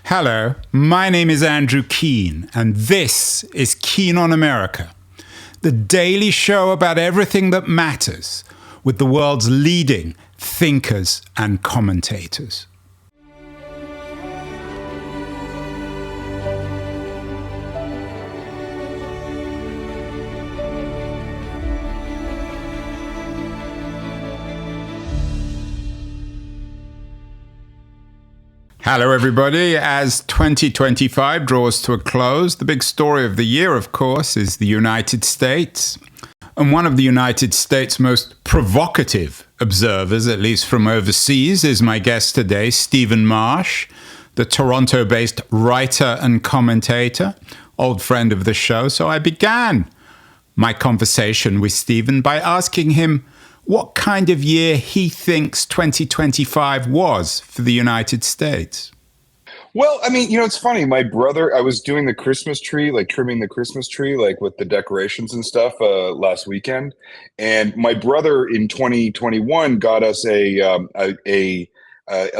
Hello, my name is Andrew Keane, and this is Keane on America, the daily show about everything that matters with the world's leading thinkers and commentators. Hello, everybody. As 2025 draws to a close, the big story of the year, of course, is the United States. And one of the United States' most provocative observers, at least from overseas, is my guest today, Stephen Marche, the Toronto-based writer and commentator, old friend of the show. So I began my conversation with Stephen by asking him what kind of year he thinks 2025 was for the United States. Well, I mean, it's funny. My brother, I was doing the Christmas tree, like trimming the Christmas tree, like with the decorations and stuff last weekend. And my brother in 2021 got us a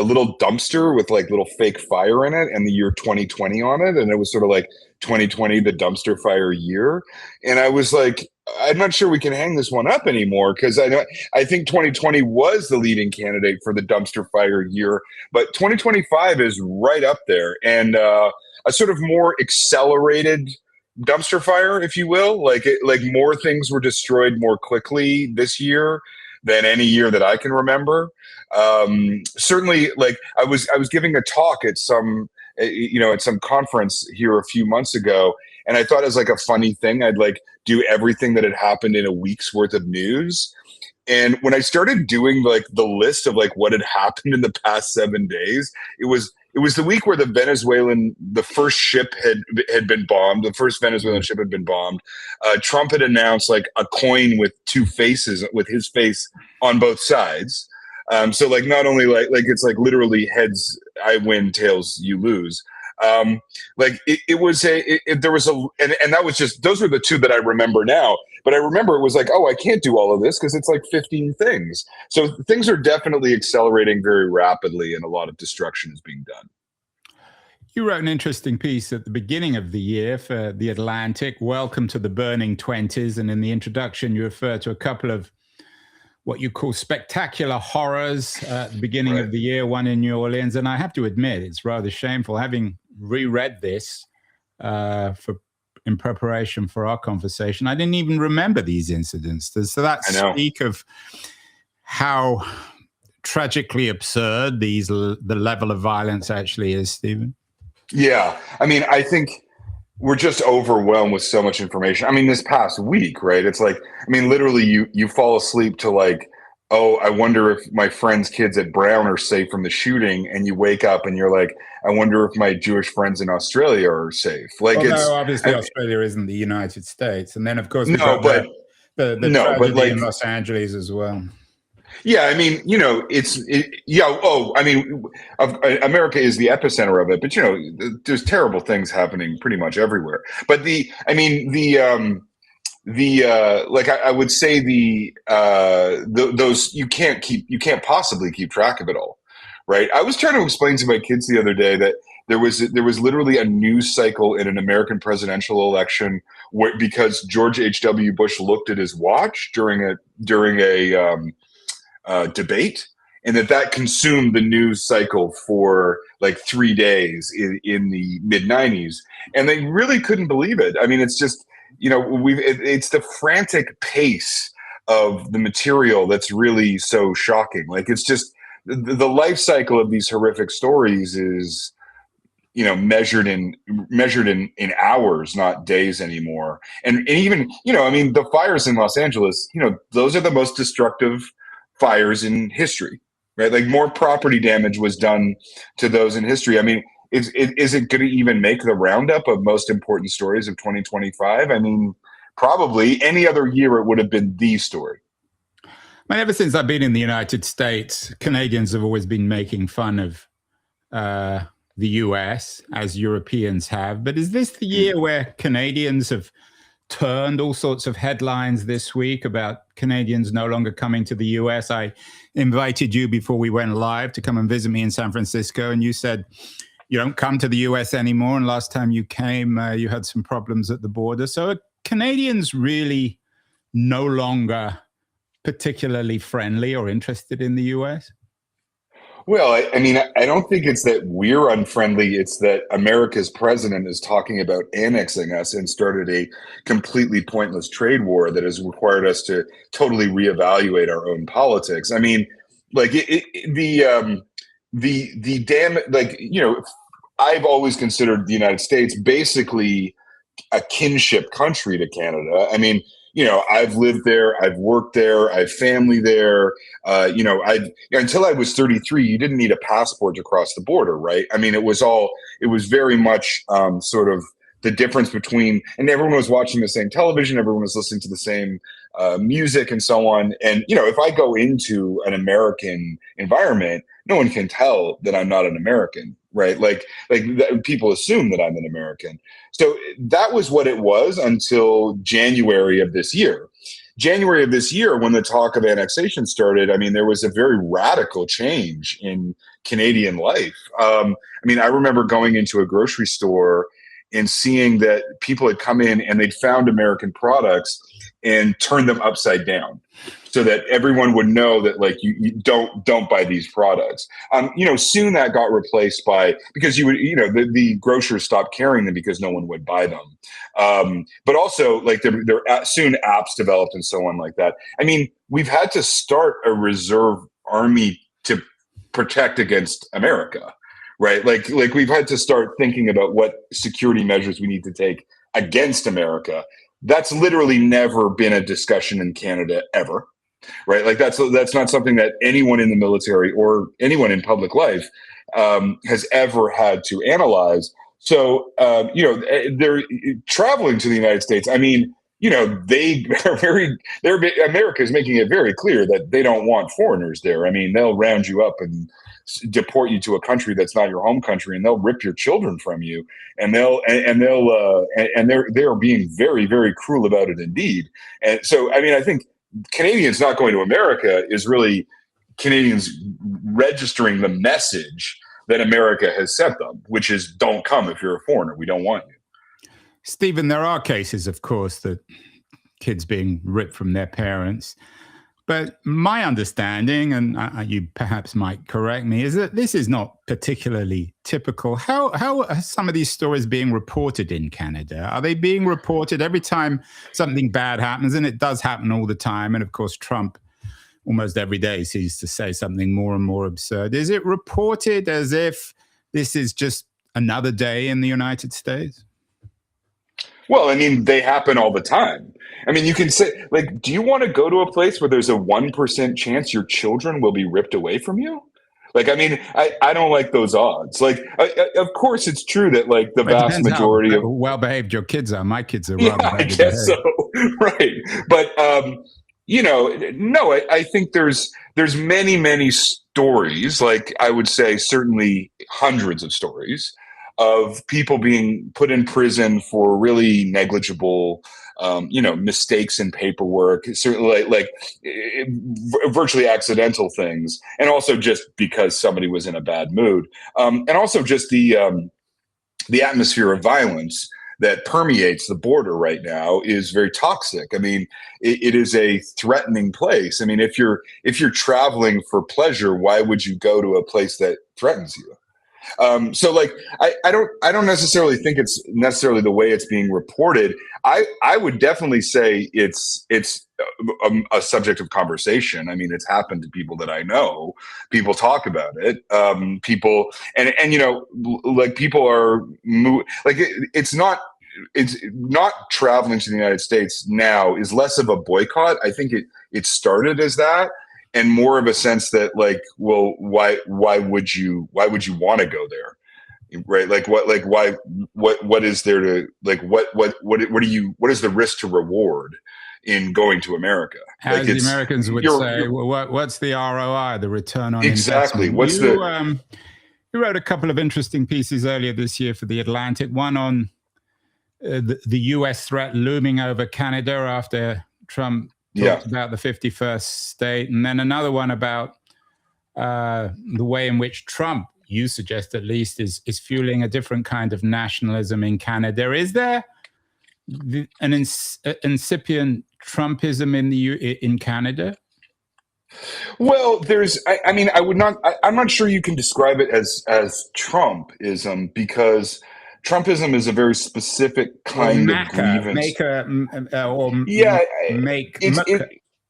little dumpster with like little fake fire in it and the year 2020 on it. And it was sort of like 2020, the dumpster fire year. And I was like, I'm not sure we can hang this one up anymore because I think 2020 was the leading candidate for the dumpster fire year, but 2025 is right up there, and a sort of more accelerated dumpster fire, if you will. Like more things were destroyed more quickly this year than any year that I can remember. Certainly, like I was giving a talk at some conference here a few months ago, and I thought it was like a funny thing. I'd like do everything that had happened in a week's worth of news. And when I started doing like the list of like what had happened in the past 7 days, it was the week where the first ship had been bombed. The first Venezuelan ship had been bombed. Trump had announced like a coin with two faces, with his face on both sides. So like not only like it's like literally heads I win, tails you lose. And that was just, those were the two that I remember now, but I remember it was like, oh, I can't do all of this because it's like 15 things. So things are definitely accelerating very rapidly and a lot of destruction is being done. You wrote an interesting piece at the beginning of the year for The Atlantic, Welcome to the Burning 20s. And in the introduction, you refer to a couple of what you call spectacular horrors at the beginning of the year, one in New Orleans. And I have to admit, it's rather shameful, having reread this in preparation for our conversation, I didn't even remember these incidents. Does that speak of how tragically absurd the level of violence actually is, Stephen? Yeah. I mean, I think we're just overwhelmed with so much information. I mean, this past week, right? It's like, I mean, literally you fall asleep to like, oh, I wonder if my friend's kids at Brown are safe from the shooting. And you wake up and you're like, I wonder if my Jewish friends in Australia are safe. Like, no, obviously Australia isn't the United States. And then of course, the tragedy in Los Angeles as well. Yeah, I mean, America is the epicenter of it, but there's terrible things happening pretty much everywhere. But I would say those you can't possibly keep track of it all, right? I was trying to explain to my kids the other day that there was literally a news cycle in an American presidential election because George H.W. Bush looked at his watch during a debate, and that consumed the news cycle for like 3 days in the mid-90s, and they really couldn't believe it. I mean, it's just it's the frantic pace of the material that's really so shocking. Like, it's just the life cycle of these horrific stories is measured in hours, not days anymore. And even I mean, the fires in Los Angeles, those are the most destructive fires in history, right? Like, more property damage was done to those in history. I mean, is it going to even make the roundup of most important stories of 2025? I mean, probably any other year it would have been the story. Ever since I've been in the United States, Canadians have always been making fun of the US, as Europeans have. But is this the year where Canadians have turned? All sorts of headlines this week about Canadians no longer coming to the US. I invited you before we went live to come and visit me in San Francisco, and you said you don't come to the US anymore. And last time you came, you had some problems at the border. So are Canadians really no longer particularly friendly or interested in the US? Well, I mean, I don't think it's that we're unfriendly. It's that America's president is talking about annexing us and started a completely pointless trade war that has required us to totally reevaluate our own politics. I mean, like the damn, like, I've always considered the United States basically a kinship country to Canada. I mean, I've lived there, I've worked there, I have family there. I until I was 33, you didn't need a passport to cross the border, right? I mean, it was very much sort of the difference between, and everyone was watching the same television, everyone was listening to the same music and so on. And, if I go into an American environment, no one can tell that I'm not an American, right? People assume that I'm an American. So that was what it was until January of this year. January of this year, when the talk of annexation started, I mean, there was a very radical change in Canadian life. I mean, I remember going into a grocery store and seeing that people had come in and they'd found American products and turned them upside down, so that everyone would know that, like, you don't buy these products. Soon that got replaced by, because the grocers stopped carrying them because no one would buy them. But also, like, there soon apps developed and so on like that. I mean, we've had to start a reserve army to protect against America, right? Like we've had to start thinking about what security measures we need to take against America. That's literally never been a discussion in Canada ever. Right, like that's not something that anyone in the military or anyone in public life has ever had to analyze. So they're traveling to the United States. I mean, America is making it very clear that they don't want foreigners there. I mean, they'll round you up and deport you to a country that's not your home country, and they'll rip your children from you, and they're being very, very cruel about it indeed. And so, I mean, I think Canadians not going to America is really Canadians registering the message that America has sent them, which is, don't come if you're a foreigner. We don't want you. Stephen, there are cases, of course, that kids being ripped from their parents. But my understanding, and you perhaps might correct me, is that this is not particularly typical. How are some of these stories being reported in Canada? Are they being reported every time something bad happens? And it does happen all the time. And of course, Trump almost every day seems to say something more and more absurd. Is it reported as if this is just another day in the United States? Well, I mean, they happen all the time. I mean, you can say, like, do you want to go to a place where there's a 1% chance your children will be ripped away from you? Like, I mean, I don't like those odds. Like, of course, it's true that, like, the vast majority of well-behaved your kids are. My kids are yeah, rather I guess so, right? But no, I think there's many stories. Like, I would say certainly hundreds of stories of people being put in prison for really negligible, mistakes in paperwork, certainly like virtually accidental things, and also just because somebody was in a bad mood, and also just the atmosphere of violence that permeates the border right now is very toxic. I mean, it is a threatening place. I mean, if you're traveling for pleasure, why would you go to a place that threatens you? So, like, I don't necessarily think it's necessarily the way it's being reported. I would definitely say it's a subject of conversation. I mean, it's happened to people that I know. People talk about it. People and like, people are it's not traveling to the United States now is less of a boycott. I think it started as that, and more of a sense that, like, well, why would you want to go there, right? Like, what is there to, like, what is the risk to reward in going to America? As like, the Americans would say, what's the ROI, the return on exactly investment? You wrote a couple of interesting pieces earlier this year for The Atlantic, one on the U.S. threat looming over Canada after Trump talked about the 51st state, and then another one about the way in which Trump you suggest at least is fueling a different kind of nationalism in Canada. Is there an incipient Trumpism in Canada? Well, I mean, I would not. I'm not sure you can describe it as Trumpism, because Trumpism is a very specific kind of grievance. Yeah,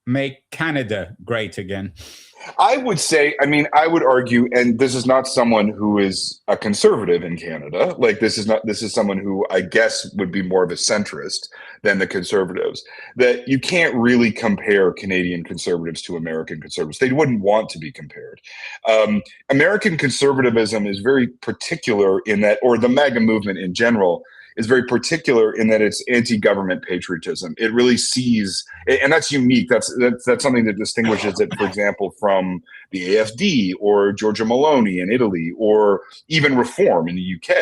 Make Canada great again. I would say, I mean, I would argue, and this is not someone who is a conservative in Canada. Like, this is someone who I guess would be more of a centrist than the conservatives, that you can't really compare Canadian conservatives to American conservatives. They wouldn't want to be compared. American conservatism is very particular in that, or the MAGA movement in general, is very particular in that it's anti-government patriotism. It really sees, and that's unique. That's something that distinguishes it, for example, from the AFD or Giorgia Meloni in Italy, or even Reform in the UK,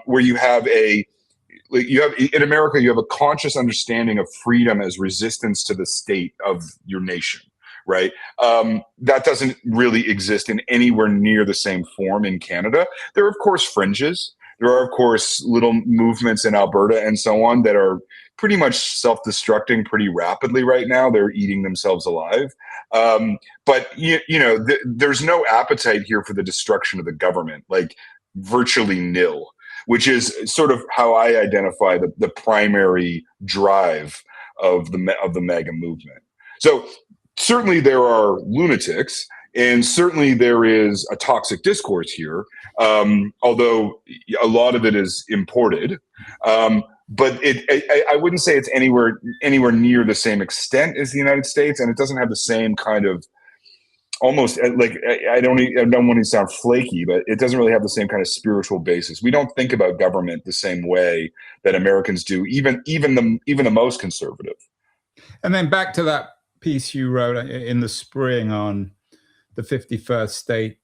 where you have in America, you have a conscious understanding of freedom as resistance to the state of your nation. Right. That doesn't really exist in anywhere near the same form in Canada. There are, of course, fringes. There are, of course, little movements in Alberta and so on that are pretty much self-destructing pretty rapidly right now. They're eating themselves alive. But, there's no appetite here for the destruction of the government, like virtually nil, which is sort of how I identify the primary drive of the MAGA movement. So certainly there are lunatics, and certainly there is a toxic discourse here, although a lot of it is imported. But I wouldn't say it's anywhere near the same extent as the United States, and it doesn't have the same kind of, almost like, I don't want to sound flaky, but it doesn't really have the same kind of spiritual basis. We don't think about government the same way that Americans do, even the most conservative. And then back to that piece you wrote in the spring on the 51st state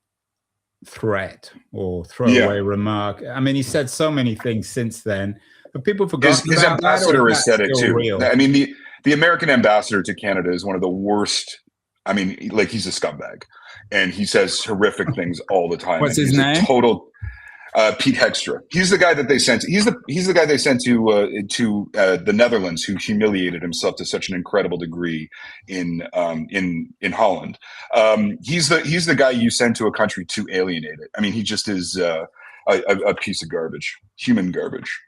threat or throwaway remark. I mean, he said so many things since then, but people forgot. His ambassador has said it too. Real? I mean, the American ambassador to Canada is one of the worst. I mean, like, he's a scumbag, and he says horrific things all the time. What's his name? Total. Pete Hegstra. He's the guy that they sent. He's the guy they sent to the Netherlands, who humiliated himself to such an incredible degree in Holland. He's the guy you send to a country to alienate it. I mean, he just is a piece of garbage, human garbage.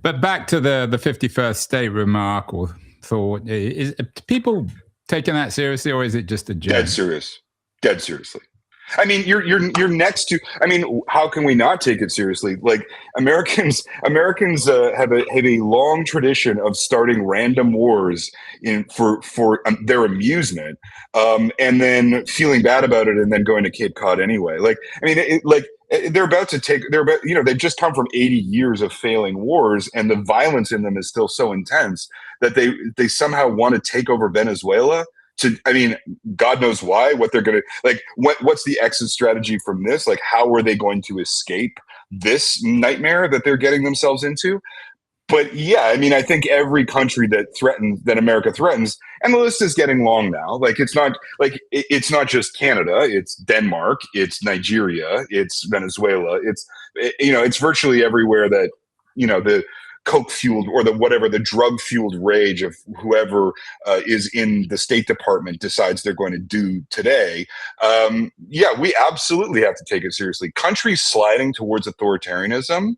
But back to the 51st state remark or thought, is people taking that seriously, or is it just a joke? Dead seriously. I mean, you're next to. I mean, how can we not take it seriously? Like, Americans have a long tradition of starting random wars for their amusement, and then feeling bad about it, and then going to Cape Cod anyway. Like, I mean, they've just come from 80 years of failing wars, and the violence in them is still so intense that they somehow want to take over Venezuela. I mean, God knows why, what they're going to, like, what's the exit strategy from this? Like, how are they going to escape this nightmare that they're getting themselves into? But yeah, I mean, I think every country that America threatens, and the list is getting long now. Like, it's not just Canada, it's Denmark, it's Nigeria, it's Venezuela. It's virtually everywhere that, the coke-fueled or the drug-fueled rage of whoever is in the State Department decides they're going to do today. We absolutely have to take it seriously. Countries sliding towards authoritarianism,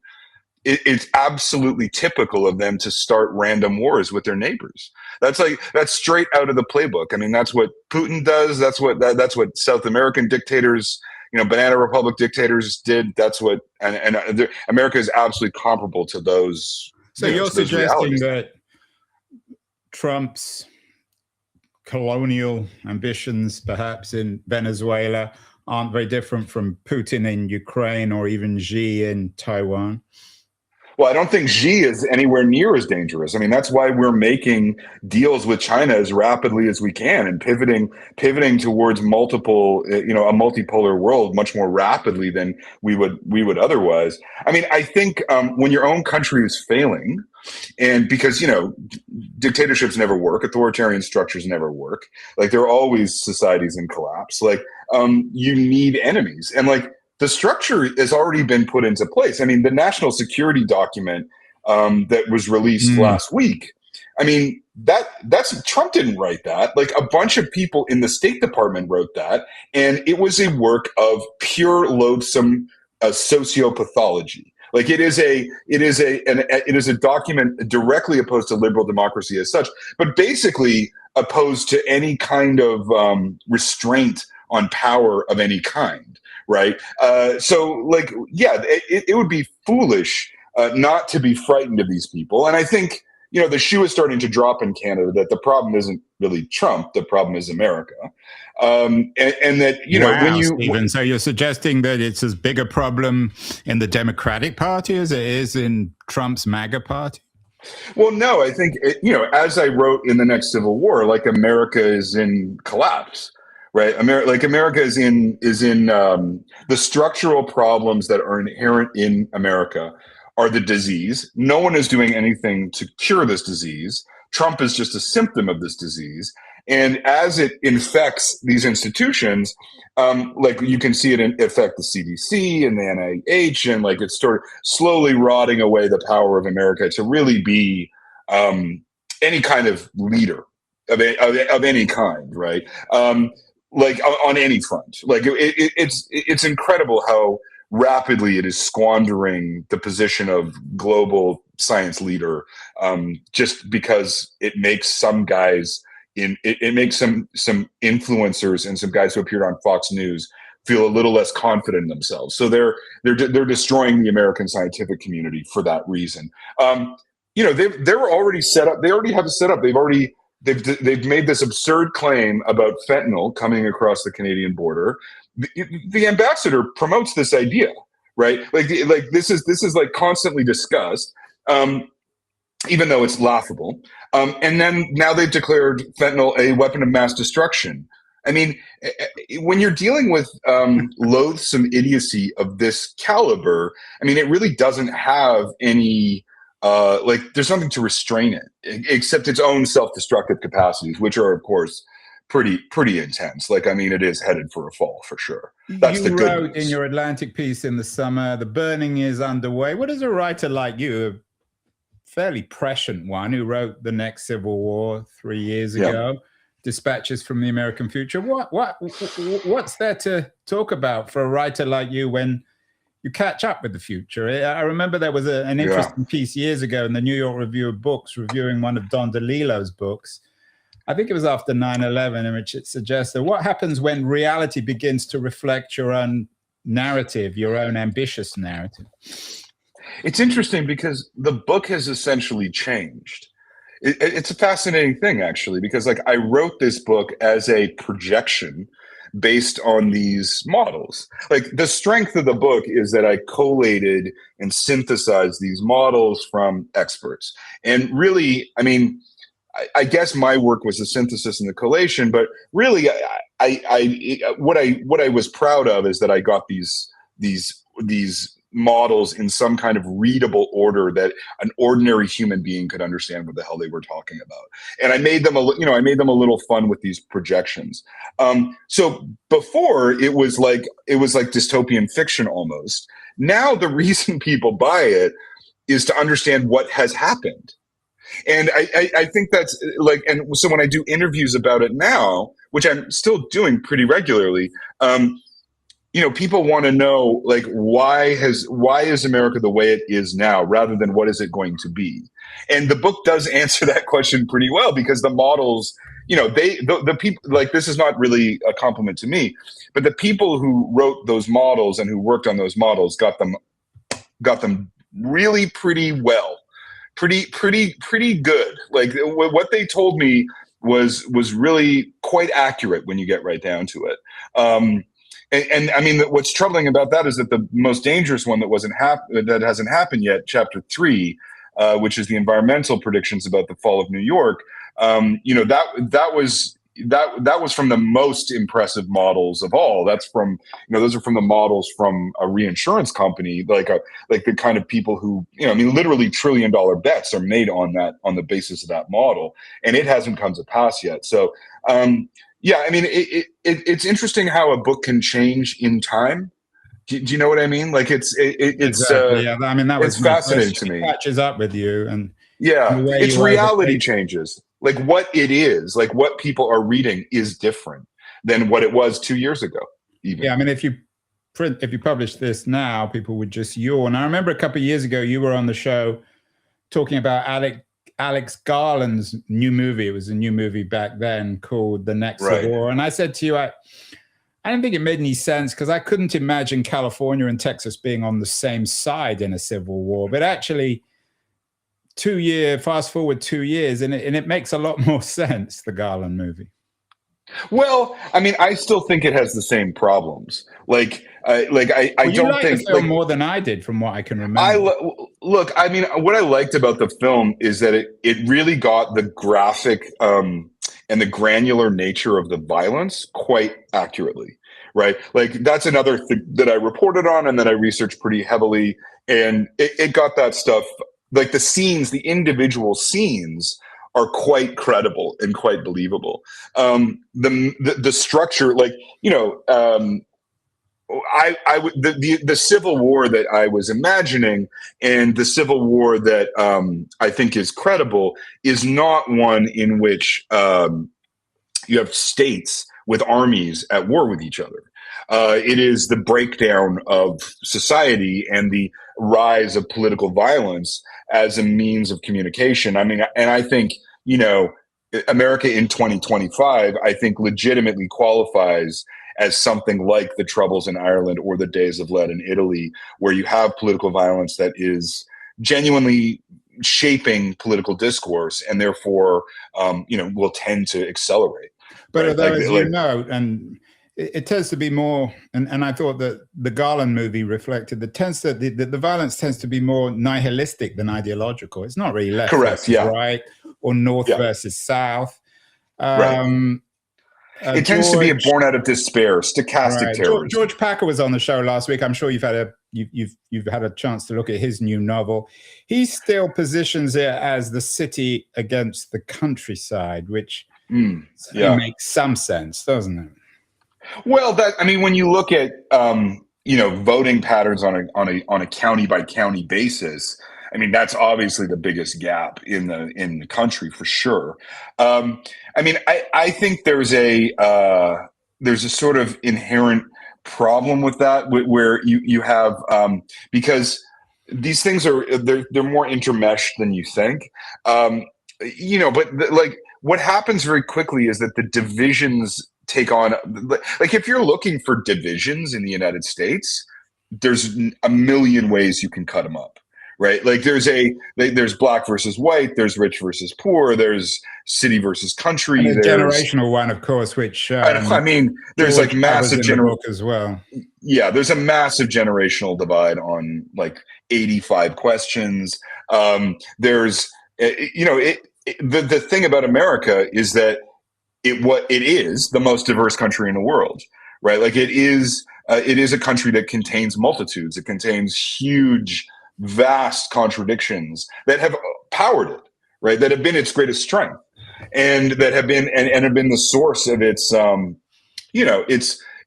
it's absolutely typical of them to start random wars with their neighbors. That's straight out of the playbook. I mean, that's what Putin does. That's what South American dictators, Banana Republic dictators did. That's what, and America is absolutely comparable to those. So you're suggesting that Trump's colonial ambitions, perhaps in Venezuela, aren't very different from Putin in Ukraine or even Xi in Taiwan? Well, I don't think Xi is anywhere near as dangerous. I mean, that's why we're making deals with China as rapidly as we can and pivoting towards multiple, a multipolar world much more rapidly than we would otherwise. I mean, I think when your own country is failing, and because dictatorships never work, authoritarian structures never work, like there are always societies in collapse. Like you need enemies, and like the structure has already been put into place. I mean, the national security document that was released last week. I mean, that's Trump didn't write that. Like a bunch of people in the State Department wrote that, and it was a work of pure loathsome sociopathology. Like it is a document directly opposed to liberal democracy as such, but basically opposed to any kind of restraint on power of any kind, right? So, like, yeah, it would be foolish not to be frightened of these people. And I think, the shoe is starting to drop in Canada that the problem isn't really Trump, the problem is America. And that, wow, when you... Stephen, so you're suggesting that it's as big a problem in the Democratic Party as it is in Trump's MAGA party? Well, no, I think, as I wrote in The Next Civil War, like America is in collapse, right? America is in the structural problems that are inherent in America are the disease. No one is doing anything to cure this disease. Trump is just a symptom of this disease. And as it infects these institutions, like you can see it affect the CDC and the NIH, and like it's sort of slowly rotting away the power of America to really be any kind of leader of any kind, right? Like on any front. Like it's incredible how rapidly it is squandering the position of global science leader, just because it makes some guys it makes some influencers and some guys who appeared on Fox News feel a little less confident in themselves. So they're destroying the American scientific community for that reason. They're already set up. They already have it set up. They've made this absurd claim about fentanyl coming across the Canadian border. The ambassador promotes this idea, right? Like this is like constantly discussed, even though it's laughable. And then now they've declared fentanyl a weapon of mass destruction. I mean, when you're dealing with loathsome idiocy of this caliber, I mean, it really doesn't have any. There's nothing to restrain it except its own self-destructive capacities, which are, of course, pretty intense. Like, I mean, it is headed for a fall for sure. That's the good wrote news. In your Atlantic piece in the summer, the burning is underway. What does a writer like you, a fairly prescient one who wrote The Next Civil War 3 years ago, Dispatches from the American Future, what's there to talk about for a writer like you when you catch up with the future? I remember there was an interesting piece years ago in the New York Review of Books reviewing one of Don DeLillo's books. I think it was after 9/11, in which it suggests that what happens when reality begins to reflect your own narrative, your own ambitious narrative. It's interesting because the book has essentially changed. It's a fascinating thing, actually, because like I wrote this book as a projection based on these models. Like the strength of the book is that I collated and synthesized these models from experts. And really, I mean, I guess my work was the synthesis and the collation, but really, what I was proud of is that I got these models in some kind of readable order that an ordinary human being could understand what the hell they were talking about. And I made them a little fun with these projections. So before it was like dystopian fiction almost. Now the reason people buy it is to understand what has happened. And I think that's like, and so when I do interviews about it now, which I'm still doing pretty regularly, people want to know, like, why is America the way it is now rather than what is it going to be? And the book does answer that question pretty well, because the models, the people, like, this is not really a compliment to me, but the people who wrote those models and who worked on those models got them really pretty well. Pretty good. Like what they told me was really quite accurate when you get right down to it. And I mean, what's troubling about that is that the most dangerous one that hasn't happened yet, chapter 3, which is the environmental predictions about the fall of New York. That was from the most impressive models of all. That's from, those are from the models from a reinsurance company, like the kind of people who, I mean, literally $1 trillion bets are made on the basis of that model, and it hasn't come to pass yet. So, yeah, I mean, it's interesting how a book can change in time. Do you know what I mean? Like it's exactly. Yeah, I mean, that was it's my fascinating question. to It me. catches up with you, and Yeah, the way it's you reality overtake. changes. Like what it is, like what people are reading is different than what it was 2 years ago, even. Yeah, I mean, if you publish this now, people would just yawn. I remember a couple of years ago, you were on the show talking about Alex Garland's new movie. It was a new movie back then called The Next Right. War. And I said to you, I don't think it made any sense because I couldn't imagine California and Texas being on the same side in a civil war. But actually, fast forward 2 years, and it makes a lot more sense, the Garland movie. Well, I mean, I still think it has the same problems. I Well, you don't like the think film more than I did, from what I can remember. Look, I mean, what I liked about the film is that it really got the graphic and the granular nature of the violence quite accurately, right? Like that's another thing that I reported on and that I researched pretty heavily, and it got that stuff. Like the individual scenes are quite credible and quite believable. The structure, like the Civil War that I was imagining and the Civil War that I think is credible is not one in which you have states with armies at war with each other. It is the breakdown of society and the rise of political violence as a means of communication. I mean, and I think, America in 2025, I think legitimately qualifies as something like the Troubles in Ireland or the Days of Lead in Italy, where you have political violence that is genuinely shaping political discourse and therefore, will tend to accelerate. But Right? although, as you know, and it tends to be more, and I thought that the Garland movie reflected the violence tends to be more nihilistic than ideological. It's not really left versus right or north versus south. Right. It tends to be born out of despair, stochastic terrorism. George Packer was on the show last week. I'm sure you've had a chance to look at his new novel. He still positions it as the city against the countryside, which makes some sense, doesn't it? Well, when you look at voting patterns on a county by county basis, I mean that's obviously the biggest gap in the country for sure. I think there's a sort of inherent problem with that where you have because these things they're more intermeshed than you think. But what happens very quickly is that the divisions take on, like if you're looking for divisions in the United States, there's a million ways you can cut them up, right? Like there's black versus white, there's rich versus poor, there's city versus country, and there's generational one, of course, which I mean there's George like massive book as well. Yeah, there's a massive generational divide on like 85 questions. There's the thing about America is that it is the most diverse country in the world, right? Like it is a country that contains multitudes. It contains huge, vast contradictions that have powered it, right? That have been its greatest strength, and that have been and have been the source of its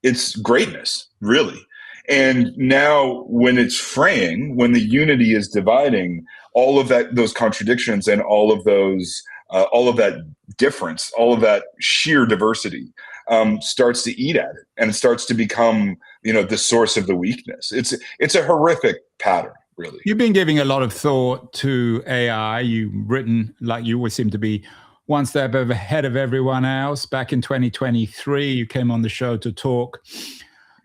its greatness, really. And now, when it's fraying, when the unity is dividing, all of those contradictions and all of that difference, all of that sheer diversity starts to eat at it, and it starts to become, the source of the weakness. It's a horrific pattern, really. You've been giving a lot of thought to AI. You've written, like you always seem to be one step ahead of everyone else. Back in 2023, you came on the show to talk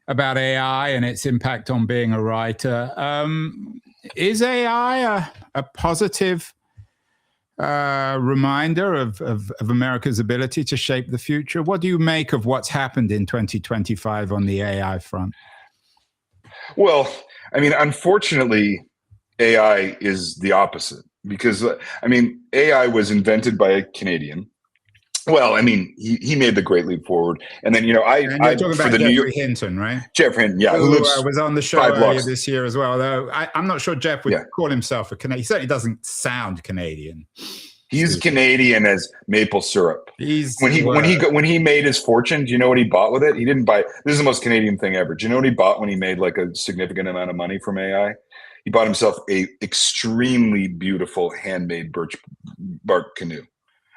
about AI and its impact on being a writer. Is AI a positive reminder of America's ability to shape the future. What do you make of what's happened in 2025 on the AI front? Well, I mean, unfortunately, AI is the opposite because, I mean, AI was invented by a Canadian. Well, I mean, he made the great leap forward, and then And you're talking for about the New York Jeffrey Hinton, right? Jeffrey Hinton, yeah, who Who lives was on the show 5 earlier blocks. this year as well. Though I'm not sure Jeff would Yeah. call himself a Canadian. He certainly doesn't sound Canadian. He's Canadian as maple syrup. When he made his fortune, do you know what he bought with it? He didn't buy. This is the most Canadian thing ever. Do you know what he bought when he made like a significant amount of money from AI? He bought himself a extremely beautiful handmade birch bark canoe.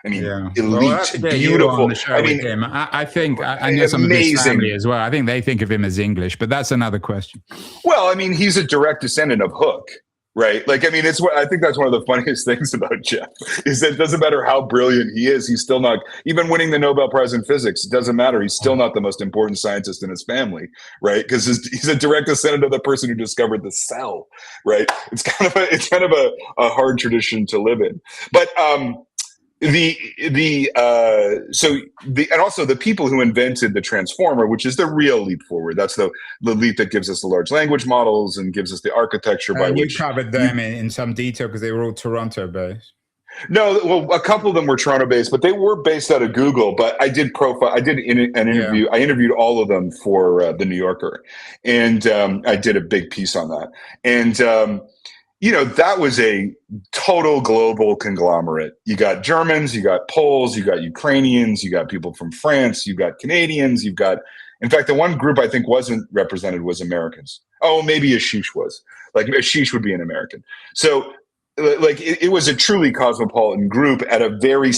I mean, elite, beautiful. I mean, him. I think I know some of his family as well. I think they think of him as English, but that's another question. Well, I mean, he's a direct descendant of Hook, right? Like, I mean, I think that's one of the funniest things about Jeff is that it doesn't matter how brilliant he is, he's still not, even winning the Nobel Prize in physics, it doesn't matter. He's still not the most important scientist in his family, right? Because he's a direct descendant of the person who discovered the cell, right? It's kind of a hard tradition to live in, but and also the people who invented the transformer, which is the real leap forward. That's the leap that gives us the large language models and gives us the architecture by which you covered them in some detail because they were all Toronto based. No, well, a couple of them were Toronto based, but they were based out of Google. But I did an interview. I interviewed all of them for the New Yorker, and I did a big piece on that. And that was a total global conglomerate. You got Germans, you got Poles, you got Ukrainians, you got people from France, you got Canadians, in fact, the one group I think wasn't represented was Americans. Oh, maybe Ashish was. Like Ashish would be an American. So like it was a truly cosmopolitan group in a very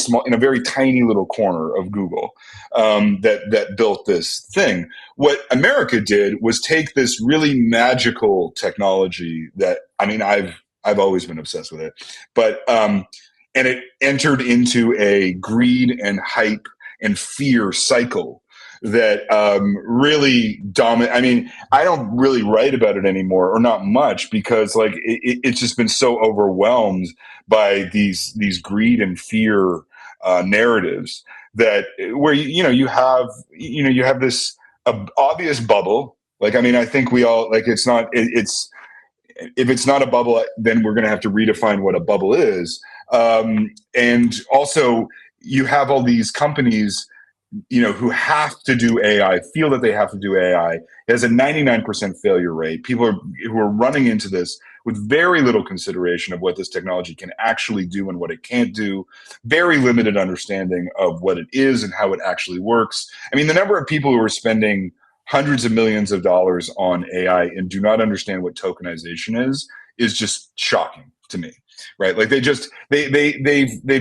tiny little corner of Google that built this thing. What America did was take this really magical technology that, I mean, I've always been obsessed with it, but and it entered into a greed and hype and fear cycle that really dominate. I mean, I don't really write about it anymore, or not much, because like it's just been so overwhelmed by these greed and fear narratives that where you have this obvious bubble. Like, I mean, I think we all like it's if it's not a bubble, then we're going to have to redefine what a bubble is. And also, you have all these companies who have to do AI, feel that they have to do AI. It has a 99% failure rate. People who are running into this with very little consideration of what this technology can actually do and what it can't do, very limited understanding of what it is and how it actually works. I mean, the number of people who are spending hundreds of millions of dollars on AI and do not understand what tokenization is just shocking to me, right? Like they've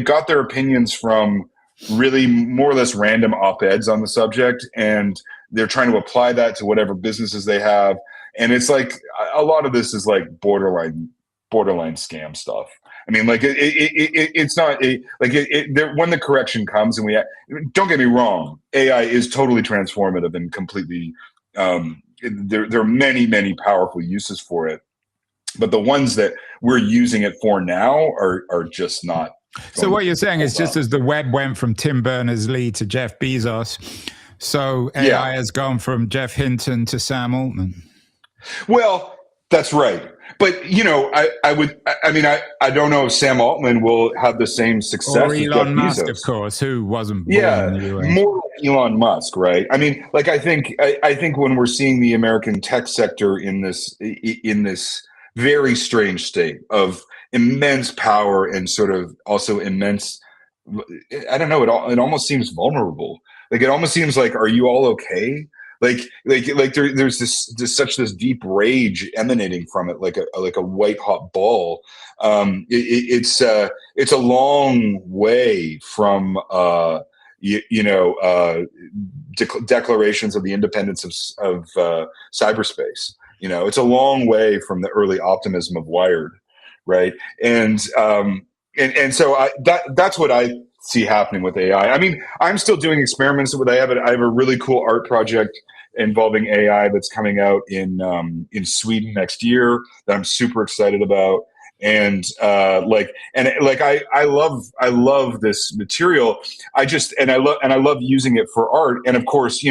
got their opinions from really more or less random op-eds on the subject, and they're trying to apply that to whatever businesses they have. And it's like a lot of this is like borderline scam stuff. I mean, like it's not when the correction comes, and don't get me wrong, AI is totally transformative and completely. There are many powerful uses for it, but the ones that we're using it for now are just not. So what you're saying is just as the web went from Tim Berners-Lee to Jeff Bezos, so AI has gone from Jeff Hinton to Sam Altman. Well, that's right. But, I don't know if Sam Altman will have the same success as Elon Musk, Bezos. Of course, who wasn't born in the US. More like Elon Musk, right? I mean, like, I think when we're seeing the American tech sector in this very strange state of immense power and sort of also immense, I don't know, it almost seems vulnerable. Like, it almost seems like, are you all okay? Like there's this deep rage emanating from it, like a white hot ball. It's a long way from declarations of the independence of cyberspace. It's a long way from the early optimism of Wired, right? And so that's what I see happening with AI. I mean, I'm still doing experiments with. I have a really cool art project involving AI that's coming out in Sweden next year that I'm super excited about. I love this material. I love using it for art. And of course,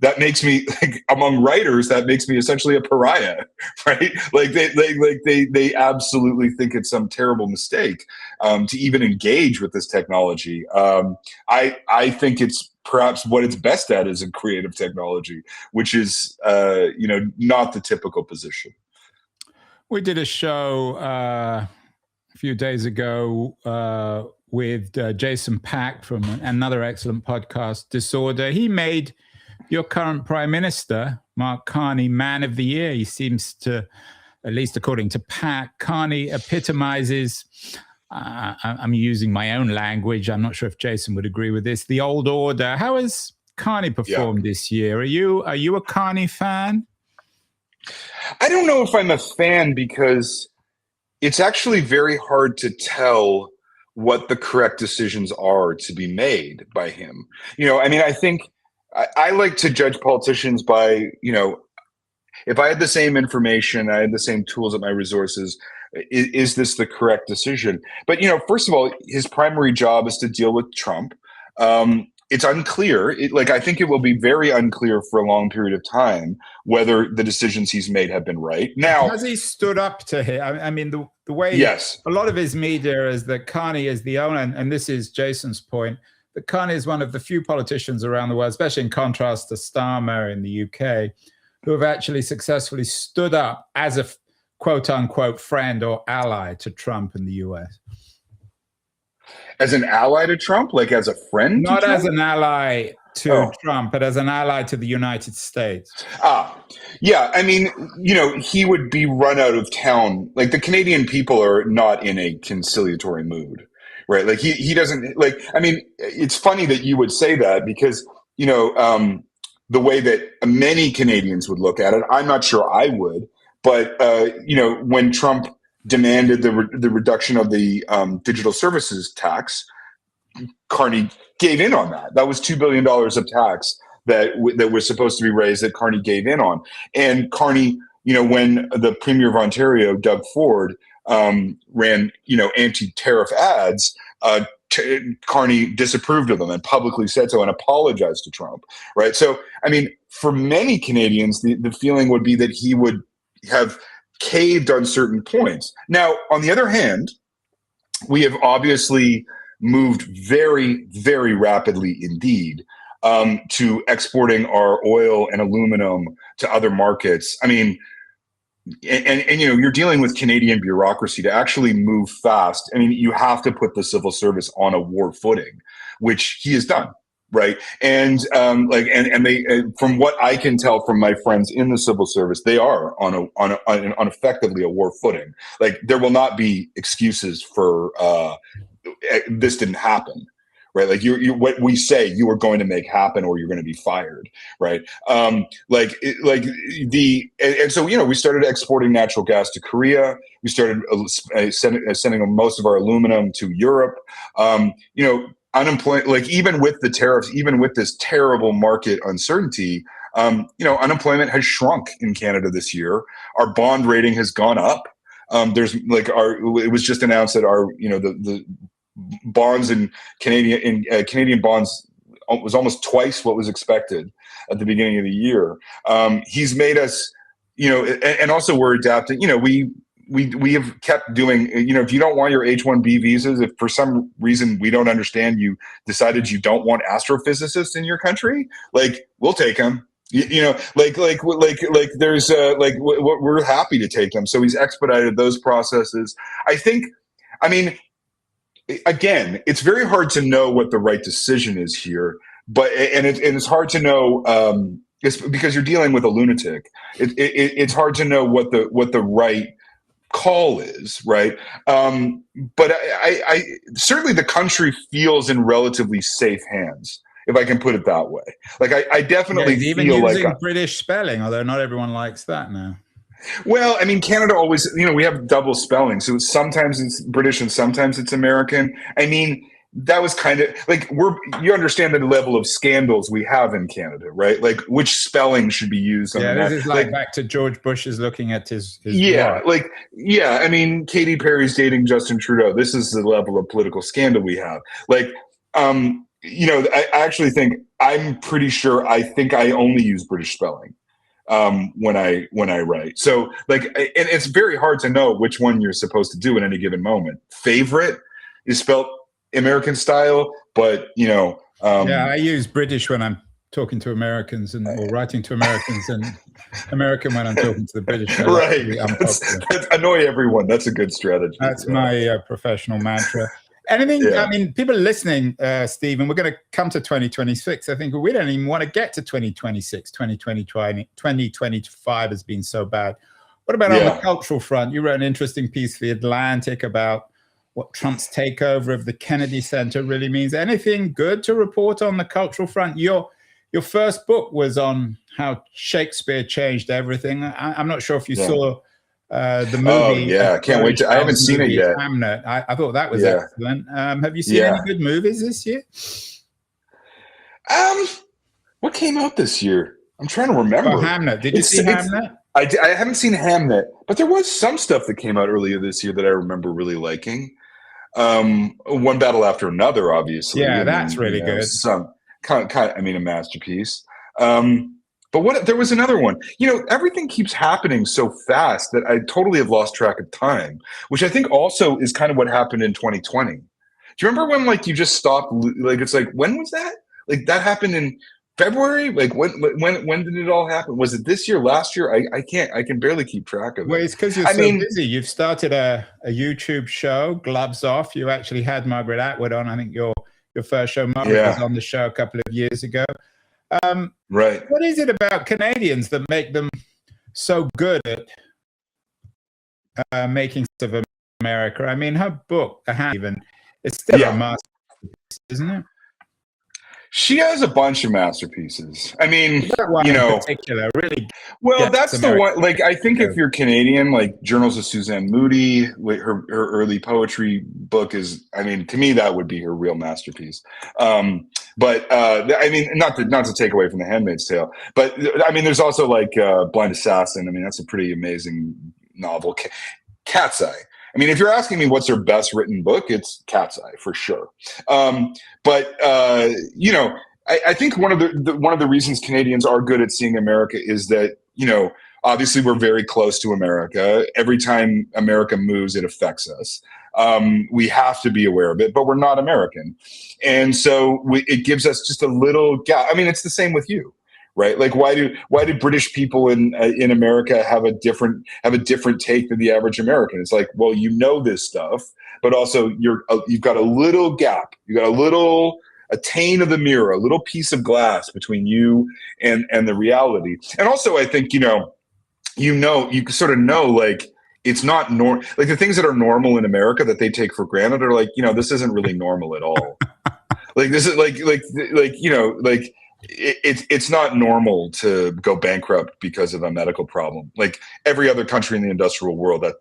that makes me, like, among writers, that makes me essentially a pariah, right? Like they absolutely think it's some terrible mistake to even engage with this technology. I think it's perhaps what it's best at is in creative technology, which is not the typical position. We did a show a few days ago with Jason Pack from another excellent podcast, Disorder. He made your current Prime Minister, Mark Carney, Man of the Year. He seems to, at least according to Pack, Carney epitomizes, I'm using my own language, I'm not sure if Jason would agree with this, the old order. How has Carney performed this year? Are you a Carney fan? I don't know if I'm a fan, because it's actually very hard to tell what the correct decisions are to be made by him. I think I like to judge politicians by, if I had the same information, I had the same tools at my resources, is this the correct decision? But, first of all, his primary job is to deal with Trump. It's unclear. I think it will be very unclear for a long period of time whether the decisions he's made have been right. Now, has he stood up to him? I mean, the way yes, a lot of his media is that Carney is the owner, and this is Jason's point, that Carney is one of the few politicians around the world, especially in contrast to Starmer in the UK, who have actually successfully stood up as a quote unquote friend or ally to Trump in the US. As an ally to Trump, like as a friend? Not as an ally to Trump, but as an ally to the United States. Yeah. I mean, he would be run out of town. Like, the Canadian people are not in a conciliatory mood, right? Like he doesn't like, I mean, it's funny that you would say that, because, the way that many Canadians would look at it, I'm not sure I would, but, when Trump demanded the reduction of the digital services tax, Carney gave in on that. That was $2 billion of tax that was supposed to be raised that Carney gave in on. And Carney, when the Premier of Ontario, Doug Ford, ran, anti-tariff ads, Carney disapproved of them and publicly said so and apologized to Trump, right? So, I mean, for many Canadians, the feeling would be that he would have caved on certain points. Now, on the other hand, we have obviously moved very, very rapidly indeed to exporting our oil and aluminum to other markets. I mean, and you're dealing with Canadian bureaucracy to actually move fast. I mean, you have to put the civil service on a war footing, which he has done. Right. And they, from what I can tell from my friends in the civil service, they are on effectively a war footing. Like, there will not be excuses for this didn't happen. Right. Like, what we say you are going to make happen, or you're going to be fired. Right. And so, we started exporting natural gas to Korea. We started sending most of our aluminum to Europe. Unemployment, like, even with the tariffs, even with this terrible market uncertainty, unemployment has shrunk in Canada this year. Our bond rating has gone up. It was just announced that the bonds in Canadian bonds was almost twice what was expected at the beginning of the year. He's made us, and also we're adapting. We have kept doing, if you don't want your H-1B visas, if for some reason we don't understand, you decided you don't want astrophysicists in your country, like, we'll take them. There's we're happy to take them. So he's expedited those processes. I mean, again, it's very hard to know what the right decision is here, but it's hard to know. It's because you're dealing with a lunatic. It's hard to know what the right call is, right? But I certainly, the country feels in relatively safe hands, if I can put it that way. Like, I definitely even feel using like British spelling, although not everyone likes that now. Well, I mean, Canada always, we have double spelling, so sometimes it's British and sometimes it's American. I mean, that was kind of like you understand the level of scandals we have in Canada, right? Like which spelling should be used on this is like back to George Bush's looking at his watch. I mean, Katy Perry's dating Justin Trudeau. This is the level of political scandal we have. Like, I actually think I'm pretty sure I think I only use British spelling when I write. So like, and it's very hard to know which one you're supposed to do at any given moment. Favorite is spelled American style, but I use British when I'm talking to Americans or writing to Americans, and American when I'm talking to the British. Right. That's annoy everyone. That's a good strategy. That's my professional mantra. Anything, I mean, people are listening, Stephen, we're going to come to 2026. I think we don't even want to get to 2026. 2025 has been so bad. What about on the cultural front? You wrote an interesting piece for The Atlantic about what Trump's takeover of the Kennedy Center really means. Anything good to report on the cultural front? Your first book was on how Shakespeare changed everything. I'm not sure if you saw the movie. Oh yeah, can't wait to. I haven't seen it yet. Hamnet. I thought that was excellent. Have you seen any good movies this year? What came out this year? I'm trying to remember. Hamnet. Did you see Hamnet? I haven't seen Hamnet, but there was some stuff that came out earlier this year that I remember really liking. One Battle After Another, obviously. Yeah, that's really good. Some kind of, a masterpiece. But there was another one. Everything keeps happening so fast that I totally have lost track of time, which I think also is kind of what happened in 2020. Do you remember when you just stopped? It's like, when was that? That happened in February? When did it all happen? Was it this year, last year? I can barely keep track of it. Well, it's because you're so busy. You've started a YouTube show, Gloves Off. You actually had Margaret Atwood on. I think your first show. Margaret was on the show a couple of years ago. Right. What is it about Canadians that make them so good at making sense of America? I mean, her book, The Hand, it's still a masterpiece, isn't it? She has a bunch of masterpieces. I mean, in particular, really. Well, that's the one. I think if you're Canadian, Journals of Suzanne Moody, her early poetry book is. I mean, to me, that would be her real masterpiece. But not to take away from The Handmaid's Tale, but I mean, there's also Blind Assassin. I mean, that's a pretty amazing novel. Cat's Eye. I mean, if you're asking me what's her best written book, it's Cat's Eye for sure. I think one of the reasons Canadians are good at seeing America is that, obviously we're very close to America. Every time America moves, it affects us. We have to be aware of it, but we're not American. And so it gives us just a little gap. I mean, it's the same with you. Right? Why do British people in America have a different take than the average American? It's well, this stuff, but also you've got a little gap. You got a taint of the mirror, a little piece of glass between you and the reality. And also, I think you sort of know it's not the things that are normal in America that they take for granted are this isn't really normal at all. This is it's not normal to go bankrupt because of a medical problem. Every other country in the industrial world, that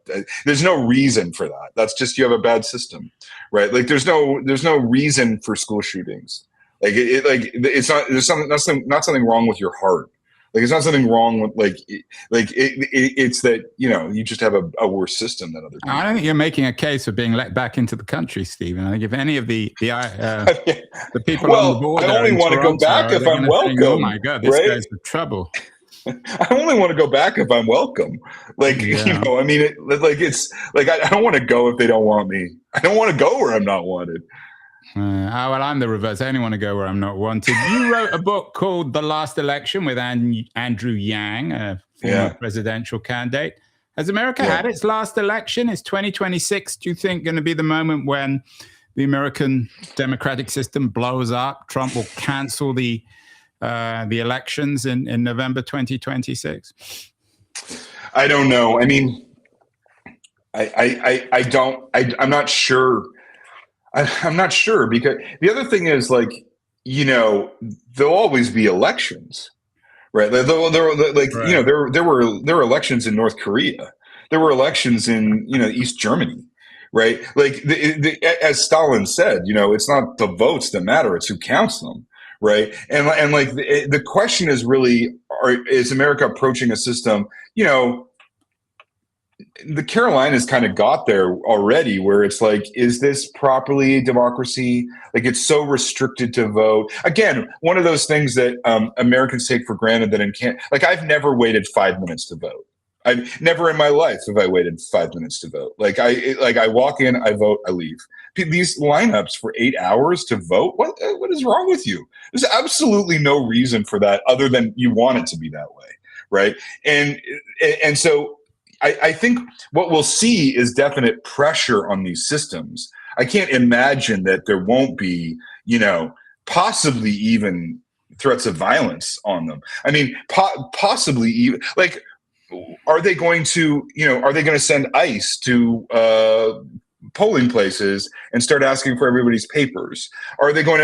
there's no reason for that. That's just you have a bad system, right? There's no reason for school shootings. It's not not something wrong with your heart. It's not something wrong with it's that you just have a worse system than other people. I don't think you're making a case for being let back into the country, Stephen. I think if any of the people on the border, I only want to go back if I'm welcome. Oh my God, this guy's in trouble. I only want to go back if I'm welcome. I mean, I don't want to go if they don't want me. I don't want to go where I'm not wanted. Well, I'm the reverse. I only want to go where I'm not wanted. You wrote a book called The Last Election with Andrew Yang, a former presidential candidate. Has America had its last election? Is 2026, do you think, going to be the moment when the American democratic system blows up? Trump will cancel the elections in November 2026? I don't know. I mean, I'm not sure. I'm not sure, because the other thing is there'll always be elections, right? There were elections in North Korea. There were elections in East Germany, right? Like as Stalin said, it's not the votes that matter; it's who counts them, right? And like the question is really, is America approaching a system? The Carolinas kind of got there already, where it's like, is this properly a democracy? Like, it's so restricted to vote. Again, one of those things that Americans take for granted that like, I've never waited 5 minutes to vote. I've never in my life have I waited 5 minutes to vote. Like I walk in, I vote, I leave. These lineups for 8 hours to vote. What is wrong with you? There's absolutely no reason for that other than you want it to be that way, right? And so I think what we'll see is definite pressure on these systems. I can't imagine that there won't be, possibly even threats of violence on them. I mean, possibly even like, are they going to send ICE to polling places and start asking for everybody's papers? Are they going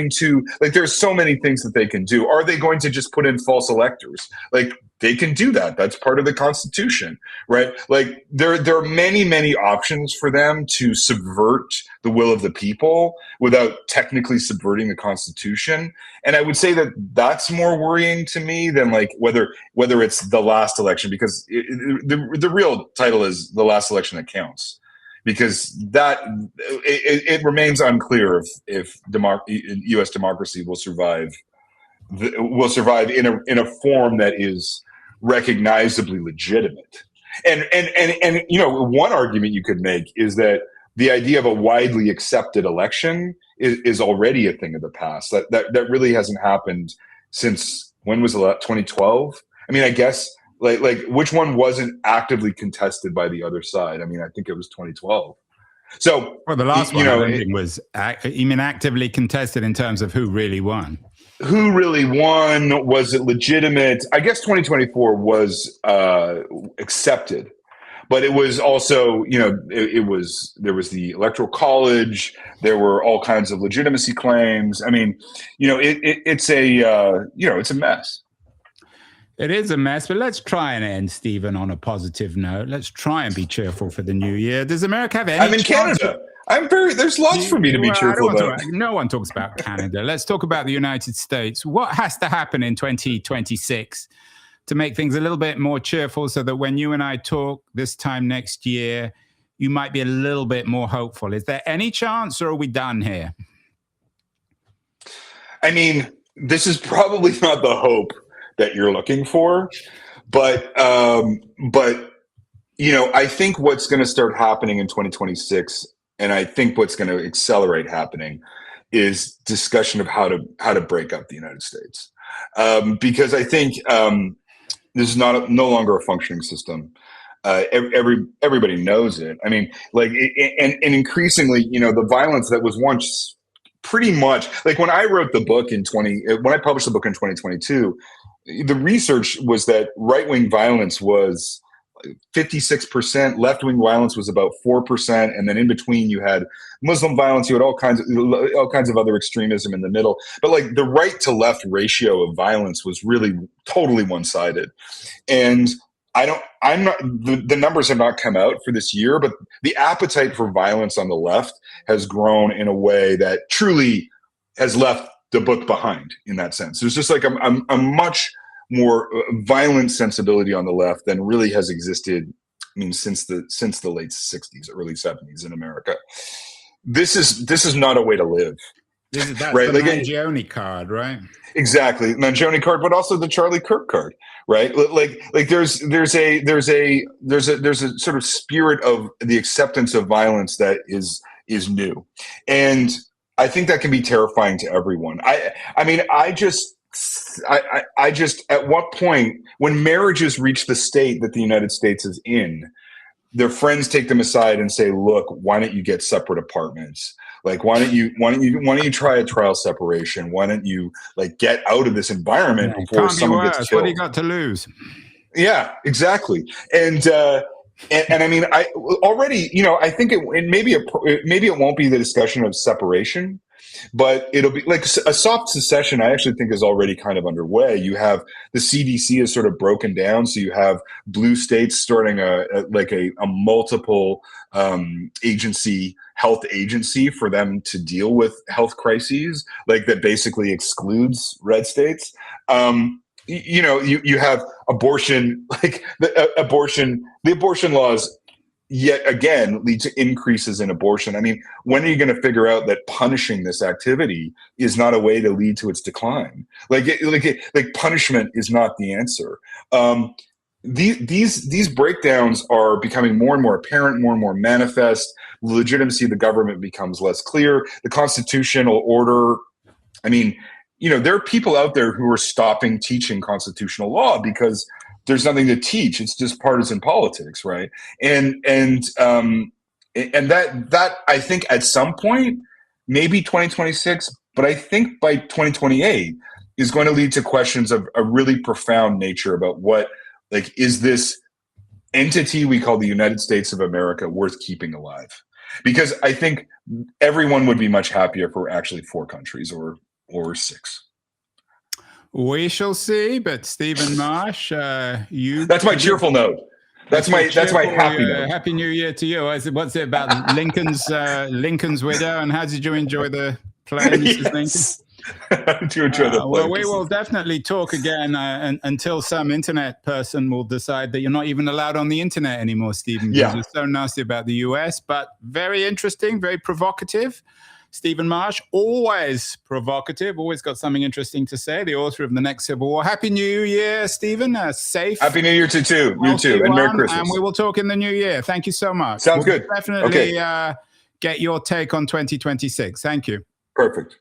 to like, there's so many things that they can do. Are they going to just put in false electors? Like, they can do that. That's part of the Constitution, right? Like there are many, many options for them to subvert the will of the people without technically subverting the Constitution. And I would say that that's more worrying to me than like whether it's the last election, because the real title is the last election that counts. Because that it remains unclear if U.S. democracy will survive in a form that is recognizably legitimate. And one argument you could make is that the idea of a widely accepted election is already a thing of the past. That really hasn't happened since, when was it, 2012? I mean, I guess like which one wasn't actively contested by the other side? I mean, I think it was 2012. So, well, the last one I don't think was even actively contested in terms of who really won. Who really won? Was it legitimate? I guess 2024 was accepted, but it was also, there was the Electoral College. There were all kinds of legitimacy claims. I mean, it's a mess. It is a mess, but let's try and end, Stephen, on a positive note. Let's try and be cheerful for the new year. Does America have any? I'm in Canada. There's lots for me to be cheerful about. No one talks about Canada. Let's talk about the United States. What has to happen in 2026 to make things a little bit more cheerful, so that when you and I talk this time next year, you might be a little bit more hopeful? Is there any chance, or are we done here? I mean, this is probably not the hope that you're looking for, but I think what's going to start happening in 2026, and I think what's going to accelerate happening, is discussion of how to break up the United States, because I think this is no longer a functioning system. Everybody knows it. I mean, like, and increasingly, the violence that was once pretty much like when I wrote the book when I published the book in 2022. The research was that right-wing violence was 56%, left-wing violence was about 4%, and then in between you had Muslim violence, you had all kinds of other extremism in the middle. But like the right to left ratio of violence was really totally one-sided. And the numbers have not come out for this year, but the appetite for violence on the left has grown in a way that truly has left the book behind in that sense. There's just like a much more violent sensibility on the left than really has existed, I mean, since the late 60s, early 70s in America. This is not a way to live. That's right? The Mangione card, right? Exactly, Mangione card, but also the Charlie Kirk card, right? Like there's a sort of spirit of the acceptance of violence that is new, and I think that can be terrifying to everyone. I just at what point, when marriages reach the state that the United States is in, their friends take them aside and say, "Look, why don't you get separate apartments? Like, why don't you try a trial separation? Why don't you like get out of this environment before someone gets killed? What do you got to lose?" Yeah, exactly. And And I mean, I already, I think maybe it won't be the discussion of separation, but it'll be like a soft secession. I actually think is already kind of underway. You have the CDC is sort of broken down, so you have blue states starting a multiple health agency for them to deal with health crises, like that basically excludes red states. You have abortion, like the abortion laws yet again lead to increases in abortion. I mean, when are you going to figure out that punishing this activity is not a way to lead to its decline? Like punishment is not the answer. These breakdowns are becoming more and more apparent, more and more manifest. The legitimacy of the government becomes less clear. The constitutional order, I mean, there are people out there who are stopping teaching constitutional law because there's nothing to teach. It's just partisan politics, right? And that I think at some point, maybe 2026, but I think by 2028 is going to lead to questions of a really profound nature about what, like, is this entity we call the United States of America worth keeping alive? Because I think everyone would be much happier if we're actually 4 countries or 6. We shall see. But Stephen Marche, that's my cheerful note. That's my happy note. Happy New Year to you. What's it about Lincoln's widow, and how did you enjoy the play, Mrs. Lincoln? To enjoy the play. Well, we will definitely talk again until some internet person will decide that you're not even allowed on the internet anymore, Stephen. Yeah. You're so nasty about the US, but very interesting, very provocative. Stephen Marche, always provocative, always got something interesting to say, the author of The Next Civil War. Happy New Year, Stephen. Safe. Happy New Year to you too. And Merry Christmas. And we will talk in the new year. Thank you so much. Sounds good. Definitely get your take on 2026. Thank you. Perfect.